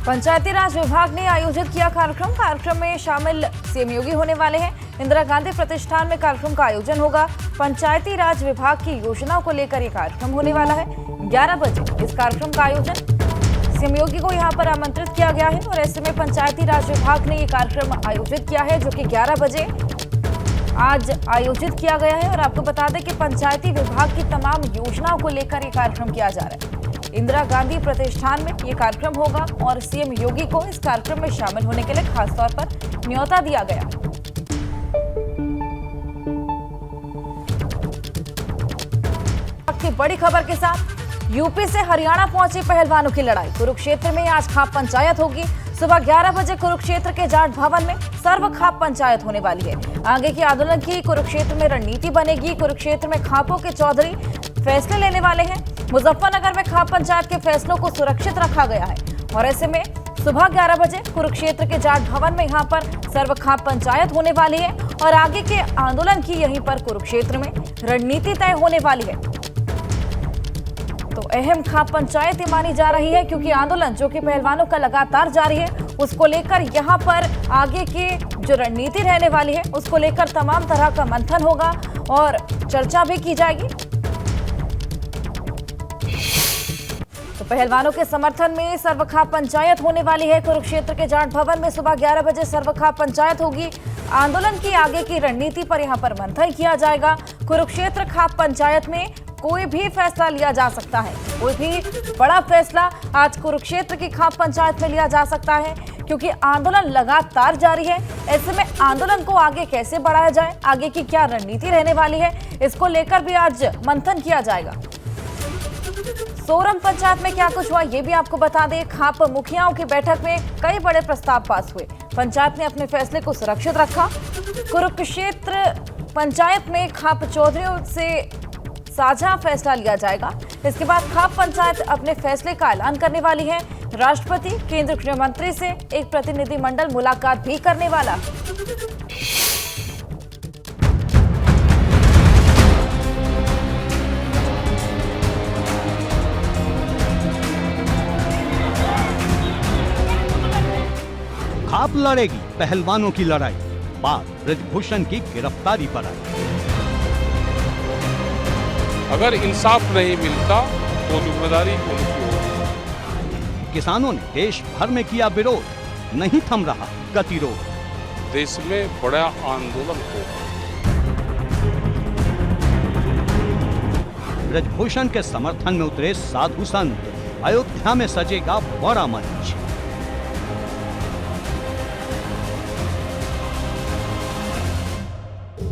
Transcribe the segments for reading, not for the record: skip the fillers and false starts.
पंचायती राज विभाग ने आयोजित किया कार्यक्रम में शामिल सीएम योगी होने वाले हैं। इंदिरा गांधी प्रतिष्ठान में कार्यक्रम का आयोजन होगा। पंचायती राज विभाग की योजनाओं को लेकर यह कार्यक्रम होने वाला है। 11 बजे इस कार्यक्रम का आयोजन सीएम योगी को यहां पर आमंत्रित किया गया है और ऐसे में पंचायती राज विभाग ने ये कार्यक्रम आयोजित किया है, जो कि 11 बजे आज आयोजित किया गया है। और आपको बता दें कि पंचायती विभाग की तमाम योजनाओं को लेकर ये कार्यक्रम किया जा रहा है। इंदिरा गांधी प्रतिष्ठान में ये कार्यक्रम होगा और सीएम योगी को इस कार्यक्रम में शामिल होने के लिए खासतौर पर न्योता दिया गया। की बड़ी खबर के साथ यूपी से हरियाणा पहुंचे पहलवानों की लड़ाई। कुरुक्षेत्र में आज खाप पंचायत होगी। सुबह 11 बजे कुरुक्षेत्र के जाट भवन में सर्व खाप पंचायत होने वाली है। आगे के आंदोलन की कुरुक्षेत्र में रणनीति बनेगी। कुरुक्षेत्र में खापों के चौधरी फैसले लेने वाले हैं। मुजफ्फरनगर में खाप पंचायत के फैसलों को सुरक्षित रखा गया है और ऐसे में सुबह 11 बजे कुरुक्षेत्र के जाट भवन में यहां पर सर्व खाप पंचायत होने वाली है और आगे के आंदोलन की यहीं पर कुरुक्षेत्र में रणनीति तय होने वाली है। तो अहम खाप पंचायत ही मानी जा रही है, क्योंकि आंदोलन जो कि पहलवानों का लगातार जारी है, उसको लेकर यहां पर आगे की जो रणनीति रहने वाली है उसको लेकर तमाम तरह का मंथन होगा और चर्चा भी की जाएगी। तो पहलवानों के समर्थन में सर्वखाप पंचायत होने वाली है। कुरुक्षेत्र के जाट भवन में सुबह 11 बजे सर्वखाप पंचायत होगी। आंदोलन की आगे की रणनीति पर यहां पर मंथन किया जाएगा। कुरुक्षेत्र खाप पंचायत में कोई भी फैसला लिया जा सकता है। कोई भी बड़ा फैसला आज कुरुक्षेत्र की खाप पंचायत में लिया जा सकता है, क्योंकि आंदोलन लगातार जारी है। ऐसे में आंदोलन को आगे कैसे बढ़ाया जाए, आगे की क्या रणनीति रहने वाली है, इसको लेकर भी आज मंथन किया जाएगा। सोरम पंचायत में क्या कुछ हुआ ये भी आपको बता दें। खाप मुखियाओं की बैठक में कई बड़े प्रस्ताव पास हुए। पंचायत ने अपने फैसले को सुरक्षित रखा। कुरुक्षेत्र पंचायत में खाप चौधरियों से साझा फैसला लिया जाएगा। इसके बाद खाप पंचायत अपने फैसले का ऐलान करने वाली है। राष्ट्रपति केंद्रीय गृह मंत्री से एक प्रतिनिधिमंडल मुलाकात भी करने वाला। खाप लड़ेगी पहलवानों की लड़ाई। बात ब्रजभूषण की गिरफ्तारी पर आई। अगर इंसाफ नहीं मिलता तो जिम्मेदारी उनकी होगी। किसानों ने देश भर में किया विरोध, नहीं थम रहा गतिरोध। देश में बड़ा आंदोलन होगा। ब्रजभूषण के समर्थन में उतरे साधु संत, अयोध्या में सजेगा बड़ा मंच।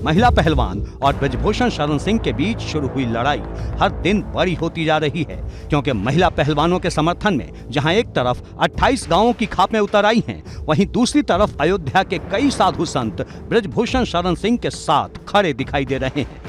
महिला पहलवान और ब्रजभूषण शरण सिंह के बीच शुरू हुई लड़ाई हर दिन बड़ी होती जा रही है, क्योंकि महिला पहलवानों के समर्थन में जहां एक तरफ 28 गांवों की खापें उतर आई हैं, वहीं दूसरी तरफ अयोध्या के कई साधु संत ब्रजभूषण शरण सिंह के साथ खड़े दिखाई दे रहे हैं।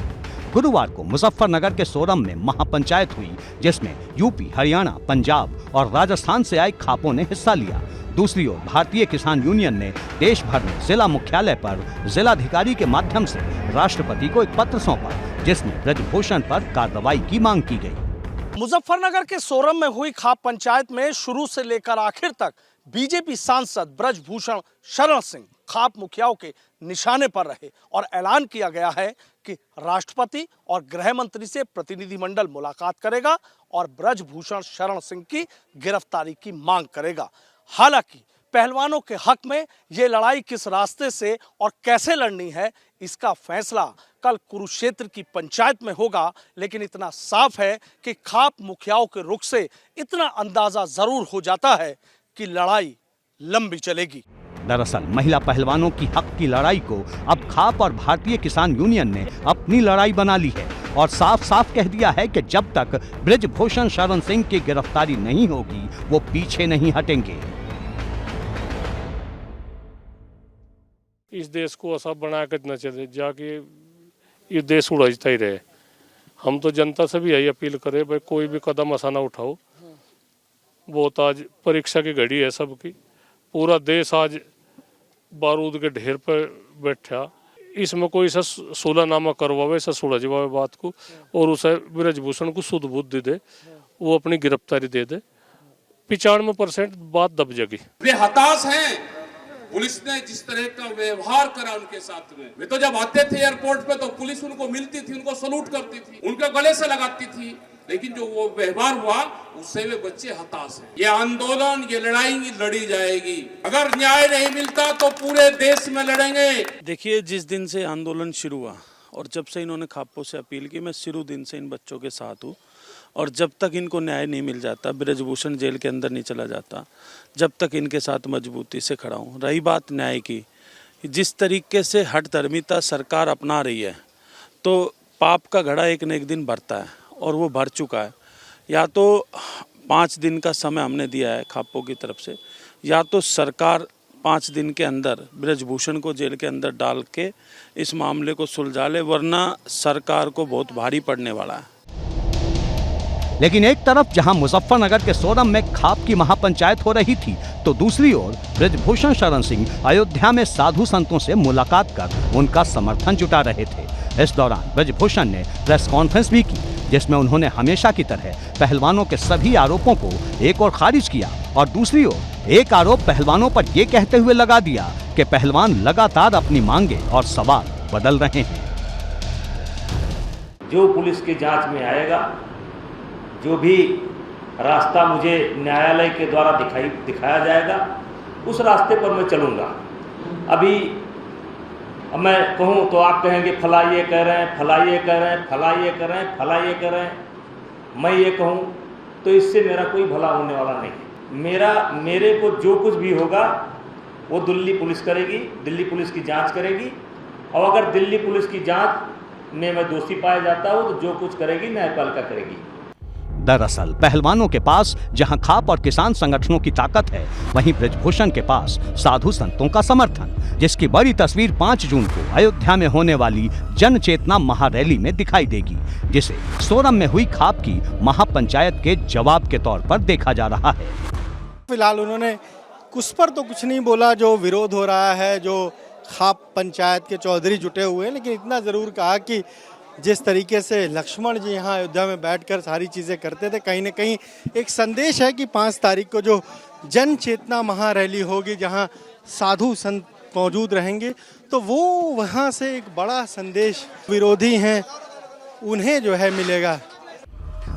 गुरुवार को मुजफ्फरनगर के सोरम में महापंचायत हुई, जिसमें यूपी, हरियाणा, पंजाब और राजस्थान से आए खापों ने हिस्सा लिया। दूसरी ओर भारतीय किसान यूनियन ने देश भर में जिला मुख्यालय पर जिलाधिकारी के माध्यम से राष्ट्रपति को एक पत्र सौंपा, जिसमें ब्रजभूषण पर कार्रवाई की मांग की गई। मुजफ्फरनगर के सोरम में हुई खाप पंचायत में शुरू से लेकर आखिर तक बीजेपी सांसद ब्रजभूषण शरण सिंह खाप मुखियाओं के निशाने पर रहे और ऐलान किया गया है कि राष्ट्रपति और गृह मंत्री से प्रतिनिधिमंडल मुलाकात करेगा और ब्रजभूषण शरण सिंह की गिरफ्तारी की मांग करेगा। हालांकि पहलवानों के हक में ये लड़ाई किस रास्ते से और कैसे लड़नी है, इसका फैसला कल कुरुक्षेत्र की पंचायत में होगा। लेकिन इतना साफ है कि खाप मुखियाओं के रुख से इतना अंदाजा जरूर हो जाता है कि लड़ाई लंबी चलेगी। दरअसल महिला पहलवानों की हक की लड़ाई को अब खाप और भारतीय किसान यूनियन ने अपनी लड़ाई बना ली है और साफ साफ कह दिया है कि जब तक ब्रजभूषण शरण सिंह की गिरफ्तारी नहीं होगी, वो पीछे नहीं हटेंगे। इस देश को ऐसा बना कर न चले जाके ये देश उड़ाता ही रहे। हम तो जनता से भी यही अपील करें, भाई कोई भी कदम ऐसा ना उठाओ। बहुत आज परीक्षा की घड़ी है सबकी। पूरा देश आज बारूद के ढेर पर बैठा। इसमें कोई सा सुलहनामा करवावे, सा सुलझवावे बात को और उसे ब्रजभूषण को शुद्ध बुद्धि दे, वो अपनी गिरफ्तारी दे दे। 95% बात दब जगी। वे हताश हैं। पुलिस ने जिस तरह का व्यवहार करा उनके साथ में, वे तो जब आते थे एयरपोर्ट पे तो पुलिस उनको मिलती थी, उनको सलूट करती थी, उनके गले से लगाती थी, लेकिन जो वो व्यवहार हुआ उससे वे बच्चे हताश हैं। ये आंदोलन, ये लड़ाई लड़ी जाएगी। अगर न्याय नहीं मिलता तो पूरे देश में लड़ेंगे। देखिए, जिस दिन से आंदोलन शुरू हुआ और जब से इन्होंने खाप्पो से अपील की, मैं शुरू दिन से इन बच्चों के साथ हूँ और जब तक इनको न्याय नहीं मिल जाता, ब्रजभूषण जेल के अंदर नहीं चला जाता, जब तक इनके साथ मजबूती से खड़ा हूँ। रही बात न्याय की, जिस तरीके से हठधर्मिता सरकार अपना रही है तो पाप का घड़ा एक न एक दिन भरता है और वो भर चुका है। या तो 5 दिन का समय हमने दिया है खाप्पो की तरफ से, या तो सरकार 5 दिन के अंदर ब्रजभूषण को जेल के अंदर डाल के इस मामले को सुलझा ले, वरना सरकार को बहुत भारी पड़ने वाला है। लेकिन एक तरफ जहां मुजफ्फरनगर के सोरम में खाप की महापंचायत हो रही थी, तो दूसरी ओर ब्रजभूषण शरण सिंह अयोध्या में साधु संतों से मुलाकात कर उनका समर्थन जुटा रहे थे। इस दौरान ब्रजभूषण ने प्रेस कॉन्फ्रेंस भी की, जिसमें उन्होंने हमेशा की तरह पहलवानों के सभी आरोपों को एक ओर खारिज किया और दूसरी ओर एक आरोप पहलवानों पर यह कहते हुए लगा दिया कि पहलवान लगातार अपनी मांगे और सवाल बदल रहे हैं। जो पुलिस की जांच में आएगा, जो भी रास्ता मुझे न्यायालय के द्वारा दिखाया जाएगा, उस रास्ते पर मैं चलूँगा। अभी मैं कहूँ तो आप कहेंगे फला ये कह रहे हैं, फला ये कह रहे हैं, फला ये कर रहे हैं, फला ये कर रहे हैं। मैं ये कहूँ तो इससे मेरा कोई भला होने वाला नहीं है। मेरे को जो कुछ भी होगा वो दिल्ली पुलिस करेगी, दिल्ली पुलिस की जांच करेगी, और अगर दिल्ली पुलिस की जांच में मैं दोषी पाया जाता हूँ तो जो कुछ करेगी न्यायपालिका करेगी। दरअसल पहलवानों के पास जहां खाप और किसान संगठनों की ताकत है, वहीं ब्रजभूषण के पास साधु संतों का समर्थन, जिसकी बड़ी तस्वीर 5 जून को अयोध्या में होने वाली जन चेतना महारैली में दिखाई देगी, जिसे सोरम में हुई खाप की महापंचायत के जवाब के तौर पर देखा जा रहा है। फिलहाल उन्होंने उस पर तो कुछ नहीं बोला जो विरोध हो रहा है, जो खाप पंचायत के चौधरी जुटे हुए हैं, लेकिन इतना जरूर कहा कि जिस तरीके से लक्ष्मण जी यहाँ अयोध्या में बैठकर सारी चीज़ें करते थे, कहीं न कहीं एक संदेश है कि 5 तारीख को जो जन चेतना महारैली होगी, जहाँ साधु संत मौजूद रहेंगे, तो वो वहाँ से एक बड़ा संदेश विरोधी हैं उन्हें जो है मिलेगा।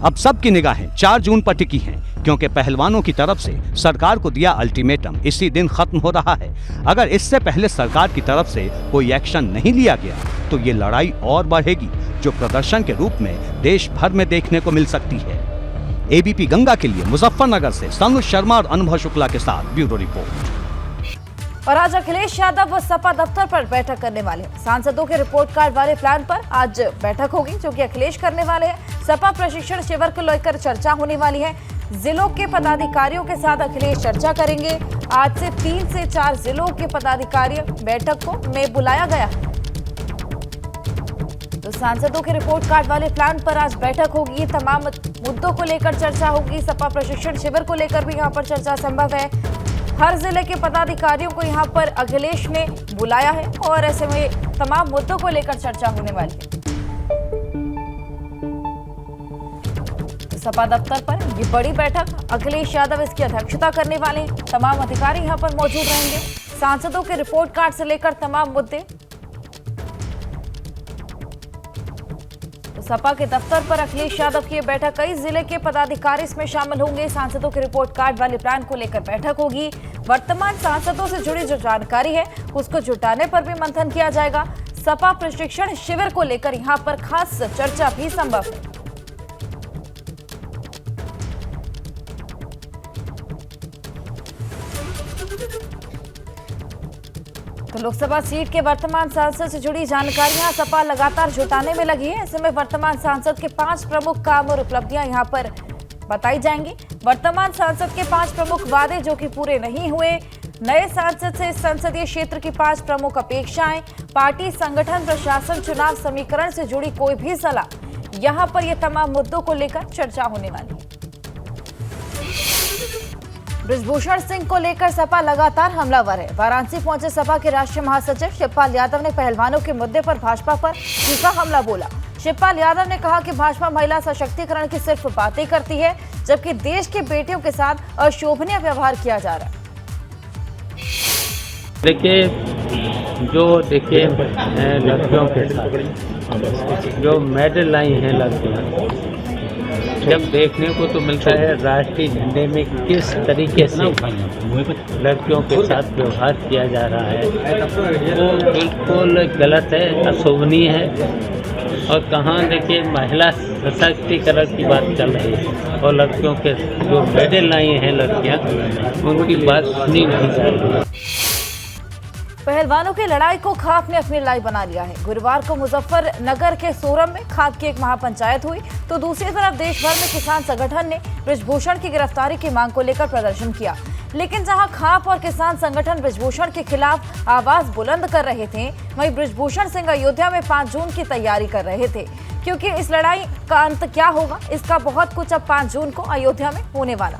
अब सबकी निगाहें 4 जून पर टिकी हैं, क्योंकि पहलवानों की तरफ से सरकार को दिया अल्टीमेटम इसी दिन खत्म हो रहा है। अगर इससे पहले सरकार की तरफ से कोई एक्शन नहीं लिया गया तो ये लड़ाई और बढ़ेगी, जो प्रदर्शन के रूप में देश भर में देखने को मिल सकती है। एबीपी गंगा के लिए मुजफ्फरनगर से सनुज शर्मा और अनुभव शुक्ला के साथ ब्यूरो रिपोर्ट। और आज अखिलेश यादव सपा दफ्तर पर बैठक करने वाले हैं। सांसदों के रिपोर्ट कार्ड वाले प्लान पर आज बैठक होगी, जो कि अखिलेश करने वाले हैं। सपा प्रशिक्षण शिविर को लेकर चर्चा होने वाली है। जिलों के पदाधिकारियों के साथ अखिलेश चर्चा करेंगे। आज से 3 से 4 जिलों के पदाधिकारी बैठक को में बुलाया गया है। तो सांसदों के रिपोर्ट कार्ड वाले प्लान पर आज बैठक होगी। तमाम मुद्दों को लेकर चर्चा होगी। सपा प्रशिक्षण शिविर को लेकर भी यहाँ पर चर्चा संभव है। हर जिले के पदाधिकारियों को यहाँ पर अखिलेश ने बुलाया है और ऐसे में तमाम मुद्दों को लेकर चर्चा होने वाली है। तो सपा दफ्तर पर ये बड़ी बैठक, अखिलेश यादव इसकी अध्यक्षता करने वाले हैं। तमाम अधिकारी यहाँ पर मौजूद रहेंगे। सांसदों के रिपोर्ट कार्ड से लेकर तमाम मुद्दे। सपा के दफ्तर पर अखिलेश यादव की बैठक, कई जिले के पदाधिकारी इसमें शामिल होंगे। सांसदों के रिपोर्ट कार्ड वाले प्लान को लेकर बैठक होगी। वर्तमान सांसदों से जुड़ी जो जानकारी है उसको जुटाने पर भी मंथन किया जाएगा। सपा प्रशिक्षण शिविर को लेकर यहां पर खास चर्चा भी संभव है। तो लोकसभा सीट के वर्तमान सांसद से जुड़ी जानकारियां सपा लगातार जुटाने में लगी है। ऐसे में वर्तमान सांसद के 5 प्रमुख काम और उपलब्धियां यहां पर बताई जाएंगी। वर्तमान सांसद के 5 प्रमुख वादे जो कि पूरे नहीं हुए, नए सांसद से इस संसदीय क्षेत्र की 5 प्रमुख अपेक्षाएं, पार्टी संगठन प्रशासन चुनाव समीकरण से जुड़ी कोई भी सलाह, यहां पर ये तमाम मुद्दों को लेकर चर्चा होने वाली है। ब्रजभूषण सिंह को लेकर सपा लगातार हमलावर है। वाराणसी पहुंचे सपा के राष्ट्रीय महासचिव शिवपाल यादव ने पहलवानों के मुद्दे पर भाजपा पर तीखा हमला बोला। शिवपाल यादव ने कहा कि भाजपा महिला सशक्तिकरण की सिर्फ बातें करती है, जबकि देश की बेटियों के साथ अशोभनीय व्यवहार किया जा रहा है। देखिए लड़कियों के साथ जो मेडल लाई हैं लड़कियां, जब देखने को तो मिलता है राष्ट्रीय झंडे में किस तरीके से लड़कियों के साथ व्यवहार किया जा रहा है, वो बिल्कुल गलत है, अशोभनीय है। और कहाँ देखिए महिला सशक्तिकरण की बात चल रही है और लड़कियों के जो मेडल लाई हैं लड़कियां, उनकी बात सुनी नहीं जा रही है। पहलवानों की लड़ाई को खाप ने अपनी लड़ाई बना लिया है। गुरुवार को मुजफ्फरनगर के सोरम में खाप की एक महापंचायत हुई, तो दूसरी तरफ देश भर में किसान संगठन ने बृजभूषण की गिरफ्तारी की मांग को लेकर प्रदर्शन किया। लेकिन जहां खाप और किसान संगठन बृजभूषण के खिलाफ आवाज बुलंद कर रहे थे, वहीं बृजभूषण सिंह अयोध्या में 5 जून की तैयारी कर रहे थे, क्योंकि इस लड़ाई का अंत क्या होगा, इसका बहुत कुछ अब 5 जून को अयोध्या में होने वाला।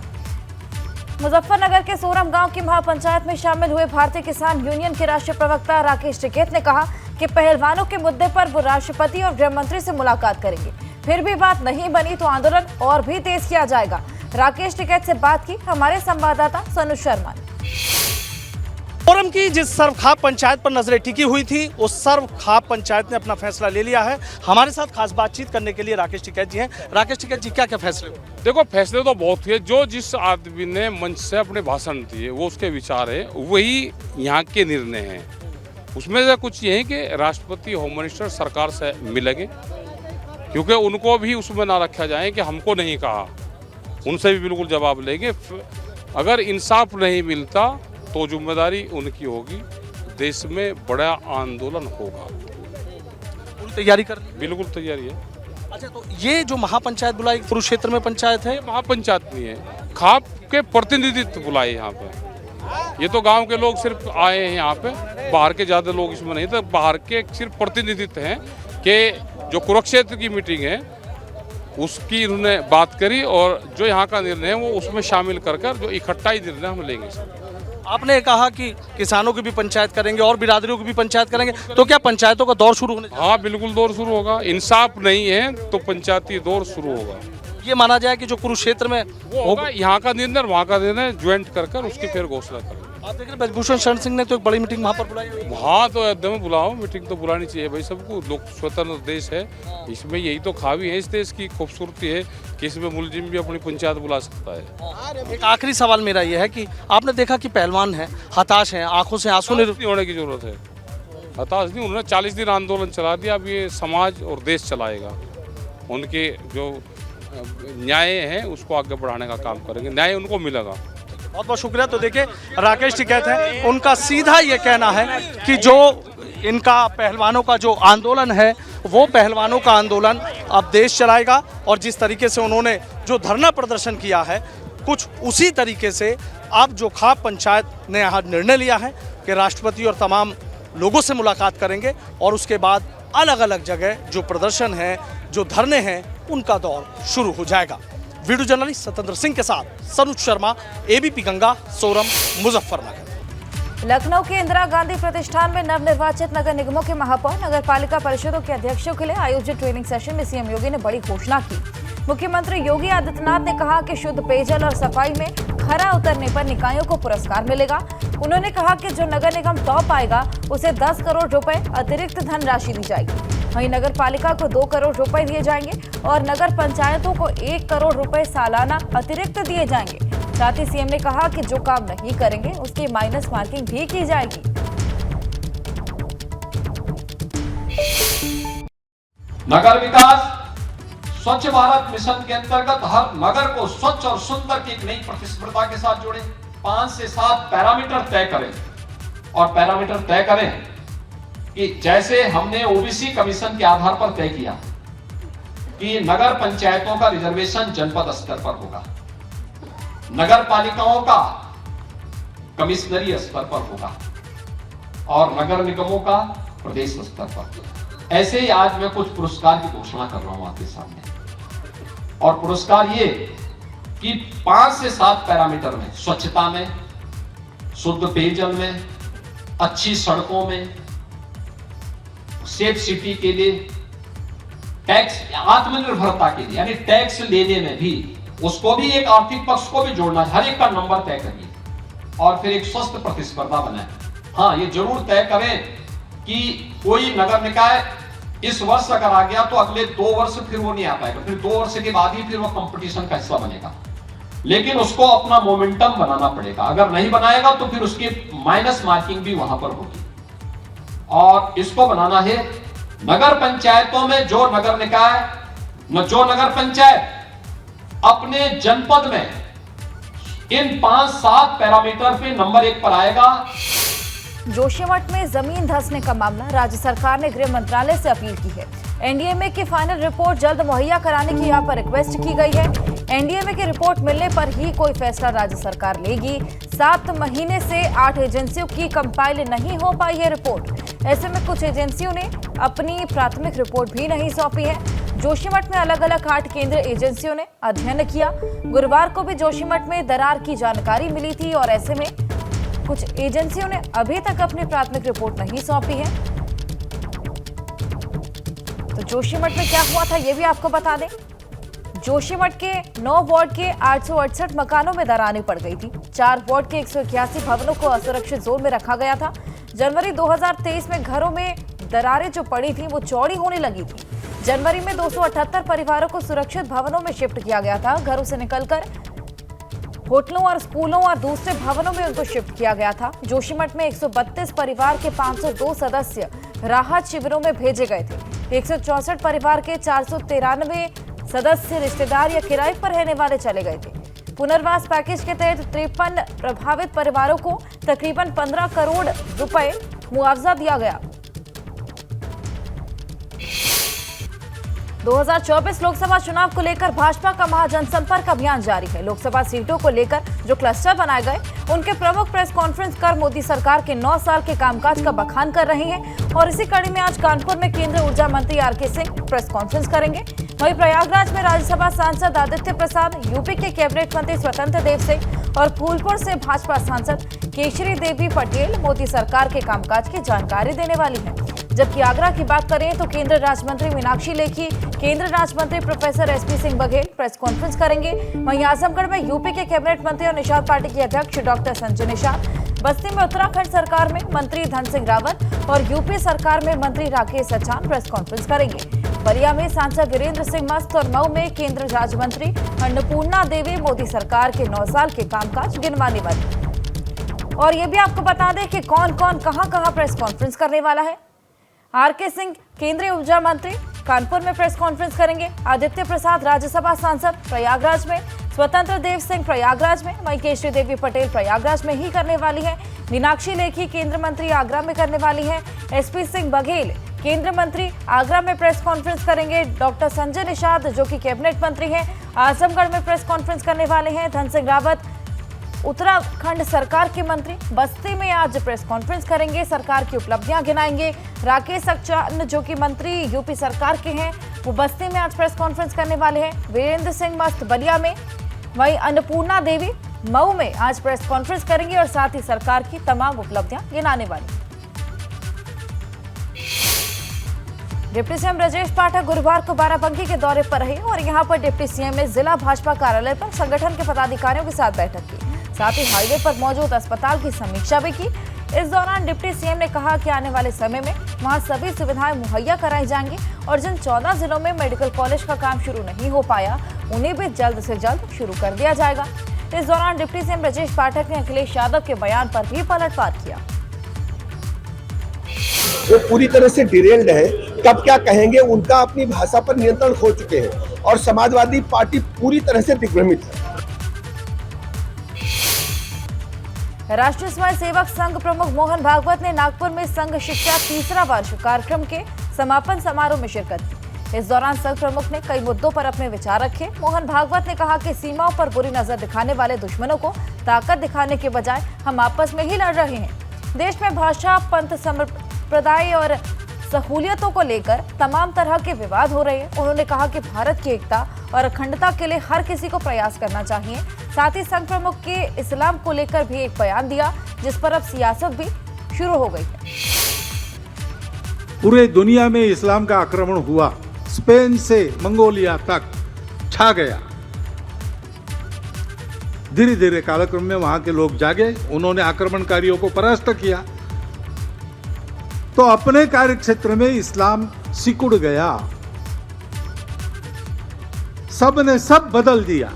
मुजफ्फरनगर के सोरम गांव की महापंचायत में शामिल हुए भारतीय किसान यूनियन के राष्ट्रीय प्रवक्ता राकेश टिकैत ने कहा कि पहलवानों के मुद्दे पर वो राष्ट्रपति और गृह मंत्री से मुलाकात करेंगे। फिर भी बात नहीं बनी तो आंदोलन और भी तेज किया जाएगा। राकेश टिकैत से बात की हमारे संवाददाता सनु शर्मा ने। सोरम की जिस सर्वखाप पंचायत पर नजरें टिकी हुई थी, उस सर्वखाप पंचायत ने अपना फैसला ले लिया है। हमारे साथ खास बातचीत करने के लिए राकेश टिकैत जी हैं। राकेश टिकैत जी, क्या क्या फैसले हुए? देखो, फैसले तो बहुत हुए। जो जिस आदमी ने मंच से अपने भाषण दिए वो उसके विचार है, वही यहाँ के निर्णय हैं। उसमें से कुछ ये है कि राष्ट्रपति, होम मिनिस्टर सरकार से मिलेंगे, क्योंकि उनको भी उसमें ना रखा जाए कि हमको नहीं कहा, उनसे भी बिल्कुल जवाब लेंगे। अगर इंसाफ नहीं मिलता तो जिम्मेदारी उनकी होगी। देश में बड़ा आंदोलन होगा। पूरी तैयारी कर ली? बिल्कुल तैयारी है। अच्छा, तो ये जो महापंचायत बुलाई कुरुक्षेत्र में पंचायत है, ये महापंचायत नहीं है, खाप के प्रतिनिधित्व बुलाए यहाँ पे। ये तो गांव के लोग सिर्फ आए हैं यहाँ पे, बाहर के ज्यादा लोग इसमें नहीं थे। बाहर के सिर्फ प्रतिनिधित्व हैं कि जो कुरुक्षेत्र की मीटिंग है उसकी इन्होंने बात करी, और जो यहाँ का निर्णय है वो उसमें शामिल कर जो इकट्ठा ही निर्णय हम लेंगे। आपने कहा कि किसानों की भी पंचायत करेंगे और बिरादरियों की भी पंचायत करेंगे, तो क्या पंचायतों का दौर शुरू होने? हाँ, बिल्कुल दौर शुरू होगा। इंसाफ नहीं है तो पंचायती दौर शुरू होगा। ये माना जाए कि जो कुरुक्षेत्र में वो होगा, यहाँ का निर्णय वहाँ का निर्णय ज्वाइंट कर उसकी फिर घोषणा करेंगे। आप देख रहे बृजभूषण शरण सिंह ने तो एक बड़ी मीटिंग वहाँ पर बुलाई। हाँ, तो एकदम बुलाओ, मीटिंग तो बुलानी चाहिए भाई सबको। लोक स्वतंत्र देश है, इसमें यही तो खावी है इस देश की खूबसूरती है कि इसमें मुलजिम भी अपनी पंचायत बुला सकता है। एक आखिरी सवाल मेरा ये है कि आपने देखा कि पहलवान है, हताश है, आंखों से आंसू नहीं होने की जरूरत है। हताश नहीं, उन्होंने 40 दिन आंदोलन चला दिया। अब ये समाज और देश चलाएगा। उनके जो न्याय है उसको आगे बढ़ाने का काम करेंगे, न्याय उनको मिलेगा। बहुत बहुत शुक्रिया। तो देखिए, राकेश टिकैत है, उनका सीधा ये कहना है कि जो इनका पहलवानों का जो आंदोलन है वो पहलवानों का आंदोलन अब देश चलाएगा। और जिस तरीके से उन्होंने जो धरना प्रदर्शन किया है, कुछ उसी तरीके से अब जो खाप पंचायत ने यहाँ निर्णय लिया है कि राष्ट्रपति और तमाम लोगों से मुलाकात करेंगे, और उसके बाद अलग अलग जगह जो प्रदर्शन है, जो धरने हैं, उनका दौर शुरू हो जाएगा। वीडियो जर्नलिस्ट सत्येंद्र सिंह के साथ सनुज शर्मा, एबीपी गंगा, सोरम, मुजफ्फरनगर। लखनऊ के इंदिरा गांधी प्रतिष्ठान में नवनिर्वाचित नगर निगमों के महापौर, नगर पालिका परिषदों के अध्यक्षों के लिए आयोजित ट्रेनिंग सेशन में सीएम योगी ने बड़ी घोषणा की। मुख्यमंत्री योगी आदित्यनाथ ने कहा कि शुद्ध पेयजल और सफाई में खरा उतरने पर निकायों को पुरस्कार मिलेगा। उन्होंने कहा कि जो नगर निगम टॉप आएगा उसे 10 करोड़ रुपए अतिरिक्त धनराशि दी जाएगी। वहीं नगर पालिका को 2 करोड़ रुपए दिए जाएंगे और नगर पंचायतों को 1 करोड़ रुपए सालाना अतिरिक्त दिए जाएंगे। साथ ही सीएम ने कहा कि जो काम नहीं करेंगे उसकी माइनस मार्किंग भी की जाएगी। नगर विकास स्वच्छ भारत मिशन के अंतर्गत हर नगर को स्वच्छ और सुंदर की एक नई प्रतिस्पर्धा के साथ जोड़े। 5 से 7 पैरामीटर तय करें, और पैरामीटर तय करें कि जैसे हमने ओबीसी कमीशन के आधार पर तय किया कि नगर पंचायतों का रिजर्वेशन जनपद स्तर पर होगा, नगर पालिकाओं का कमिश्नरी स्तर पर होगा, और नगर निगमों का प्रदेश स्तर पर। ऐसे ही आज मैं कुछ पुरस्कार की घोषणा कर रहा हूं आपके सामने। और पुरस्कार ये कि 5 से 7 पैरामीटर में, स्वच्छता में, शुद्ध पेयजल में, अच्छी सड़कों में, सेफ सिटी के लिए टैक्स आत्मनिर्भरता के लिए, यानी टैक्स लेने में भी उसको भी एक आर्थिक पक्ष को भी जोड़ना, हर एक का नंबर तय करिए और फिर एक स्वस्थ प्रतिस्पर्धा बनाए। हाँ, ये जरूर तय करें कि कोई नगर निकाय इस वर्ष अगर आ गया तो अगले 2 वर्ष फिर वो नहीं आ पाएगा, फिर 2 वर्ष के बाद ही फिर वो कंपटीशन का हिस्सा बनेगा, लेकिन उसको अपना मोमेंटम बनाना पड़ेगा। अगर नहीं बनाएगा तो फिर उसकी माइनस मार्किंग भी वहां पर होगी। और इसको बनाना है नगर पंचायतों में, जो नगर निकाय, जो नगर पंचायत अपने जनपद में इन 5-7 पैरामीटर पे नंबर 1 पर आएगा। जोशीमठ में जमीन धंसने का मामला, राज्य सरकार ने गृह मंत्रालय से अपील की है। एनडीएमए की फाइनल रिपोर्ट जल्द मुहैया कराने की यहाँ पर रिक्वेस्ट की गई है। एनडीएमए की रिपोर्ट मिलने पर ही कोई फैसला राज्य सरकार लेगी। 7 महीने से 8 एजेंसियों की कंपाइल नहीं हो पाई है रिपोर्ट। ऐसे में कुछ एजेंसियों ने अपनी प्राथमिक रिपोर्ट भी नहीं सौंपी है। जोशीमठ में अलग अलग 8 केंद्रीय एजेंसियों ने अध्ययन किया। गुरुवार को भी जोशीमठ में दरार की जानकारी मिली थी और ऐसे में कुछ एजेंसियों ने अभी तक अपनी प्राथमिक रिपोर्ट नहीं सौंपी है। तो जोशीमठ में क्या हुआ था ये भी आपको बता दें। जोशीमठ के 9 वार्ड के 868 मकानों में दरारें पड़ गई थी। 4 वार्ड के 181 भवनों को असुरक्षित जोन में रखा गया था। जनवरी 2023 में घरों में दरारें जो पड़ी थी वो चौड़ी होने लगी थी। जनवरी में 278 परिवारों को सुरक्षित भवनों में शिफ्ट किया गया था। घरों से निकलकर होटलों और स्कूलों और दूसरे भवनों में उनको शिफ्ट किया गया था। जोशीमठ में 132 परिवार के 502 सदस्य राहत शिविरों में भेजे गए थे। 164 परिवार के 493 सदस्य रिश्तेदार या किराए पर रहने वाले चले गए थे। पुनर्वास पैकेज के तहत 53 प्रभावित परिवारों को तकरीबन 15 करोड़ रुपए मुआवजा दिया गया। 2024 लोकसभा चुनाव को लेकर भाजपा का महाजनसंपर्क अभियान जारी है। लोकसभा सीटों को लेकर जो क्लस्टर बनाए गए उनके प्रमुख प्रेस कॉन्फ्रेंस कर मोदी सरकार के 9 साल के कामकाज का बखान कर रहे हैं। और इसी कड़ी में आज कानपुर में केंद्रीय ऊर्जा मंत्री आरके सिंह प्रेस कॉन्फ्रेंस करेंगे। वहीं प्रयागराज में राज्यसभा सांसद आदित्य प्रसाद, यूपी के कैबिनेट मंत्री स्वतंत्र देव सिंह और फूलपुर से भाजपा सांसद केशरी देवी पटेल मोदी सरकार के कामकाज की जानकारी देने वाली है। जबकि आगरा की बात करें तो केंद्रीय राज्य मंत्री मीनाक्षी लेखी, केंद्रीय राज्य मंत्री professor SP Singh Baghel press conference करेंगे। वहीं आजमगढ़ में यूपी के कैबिनेट मंत्री और निषाद पार्टी के अध्यक्ष डॉक्टर संजय निषाद, बस्ती में उत्तराखंड सरकार में मंत्री धन सिंह रावत और यूपी सरकार में मंत्री राकेश सचान प्रेस कॉन्फ्रेंस करेंगे। बलिया में सांसद वीरेंद्र सिंह मस्त और मऊ में केंद्रीय राज्य मंत्री अन्नपूर्णा देवी मोदी सरकार के 9 साल के कामकाज गिनवाने वाली। और ये भी आपको बता दें कि कौन कौन कहां प्रेस कॉन्फ्रेंस करने वाला है। आरके सिंह केंद्रीय ऊर्जा मंत्री कानपुर में प्रेस कॉन्फ्रेंस करेंगे। आदित्य प्रसाद राज्यसभा सांसद प्रयागराज में, स्वतंत्र देव सिंह प्रयागराज में, वहीं केशरी देवी पटेल प्रयागराज में ही करने वाली है। मीनाक्षी लेखी केंद्रीय मंत्री आगरा में करने वाली है। एसपी सिंह बघेल केंद्रीय मंत्री आगरा में प्रेस कॉन्फ्रेंस करेंगे। डॉक्टर संजय निषाद जो कि कैबिनेट मंत्री हैं आजमगढ़ में प्रेस कॉन्फ्रेंस करने वाले हैं। धन सिंह रावत उत्तराखंड सरकार के मंत्री बस्ती में आज प्रेस कॉन्फ्रेंस करेंगे, सरकार की उपलब्धियां गिनाएंगे। राकेश सचान जो कि मंत्री यूपी सरकार के हैं वो बस्ती में आज प्रेस कॉन्फ्रेंस करने वाले हैं। वीरेंद्र सिंह मस्त बलिया में, वहीं अन्नपूर्णा देवी मऊ में आज प्रेस कॉन्फ्रेंस करेंगे और साथ ही सरकार की तमाम उपलब्धियां गिनाने वाली। डिप्टी सीएम ब्रजेश पाठक गुरुवार को बाराबंकी के दौरे पर रहे और यहां पर डिप्टी सीएम ने जिला भाजपा कार्यालय पर संगठन के पदाधिकारियों के साथ बैठक की। साथ ही हाईवे पर मौजूद अस्पताल की समीक्षा भी की। इस दौरान डिप्टी सीएम ने कहा कि आने वाले समय में वहां सभी सुविधाएं मुहैया कराई जाएंगी और जिन 14 जिलों में मेडिकल कॉलेज का काम शुरू नहीं हो पाया उन्हें भी जल्द से जल्द शुरू कर दिया जाएगा। इस दौरान डिप्टी सीएम ब्रजेश पाठक ने अखिलेश यादव के बयान पर भी पलटवार किया। वो पूरी तरह से डिरेल्ड है, कब क्या कहेंगे उनका अपनी भाषा पर नियंत्रण खो चुके हैं और समाजवादी पार्टी पूरी तरह से दिग्भ्रमित है। राष्ट्रीय स्वयं सेवक संघ प्रमुख मोहन भागवत ने नागपुर में संघ शिक्षा 3रा वर्ष कार्यक्रम के समापन समारोह में शिरकत की। इस दौरान संघ प्रमुख ने कई मुद्दों पर अपने विचार रखे। मोहन भागवत ने कहा कि सीमाओं पर बुरी नजर दिखाने वाले दुश्मनों को ताकत दिखाने के बजाय हम आपस में ही लड़ रहे हैं। देश में भाषा, पंथ, संप्रदाय और सहूलियतों को लेकर तमाम तरह के विवाद हो रहे हैं। उन्होंने कहा कि भारत की एकता और अखंडता के लिए हर किसी को प्रयास करना चाहिए। साथ ही संघ प्रमुख के इस्लाम को लेकर भी एक बयान दिया जिस पर अब सियासत भी शुरू हो गई है। पूरे दुनिया में इस्लाम का आक्रमण हुआ, स्पेन से मंगोलिया तक छा गया। धीरे धीरे कालक्रम में वहां के लोग जागे, उन्होंने आक्रमणकारियों को परास्त किया, तो अपने कार्य क्षेत्र में इस्लाम सिकुड़ गया, सब ने सब बदल दिया।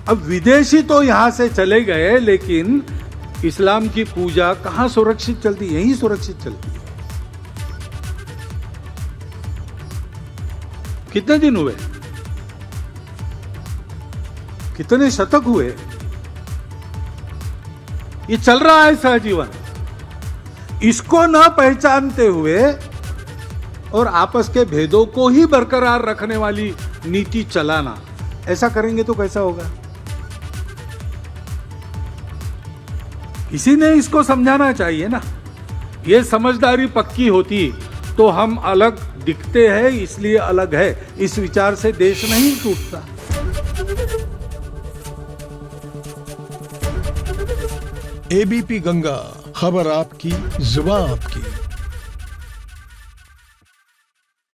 अब विदेशी तो यहां से चले गए, लेकिन इस्लाम की पूजा कहां सुरक्षित चलती? यहीं सुरक्षित चलती है। कितने दिन हुए, कितने शतक हुए, ये चल रहा है सहजीवन। इसको न पहचानते हुए और आपस के भेदों को ही बरकरार रखने वाली नीति चलाना, ऐसा करेंगे तो कैसा होगा? किसी ने इसको समझाना चाहिए ना। ये समझदारी पक्की होती तो हम अलग दिखते हैं इसलिए अलग है, इस विचार से देश नहीं टूटता। एबीपी गंगा, खबर आपकी, जुबान आपकी।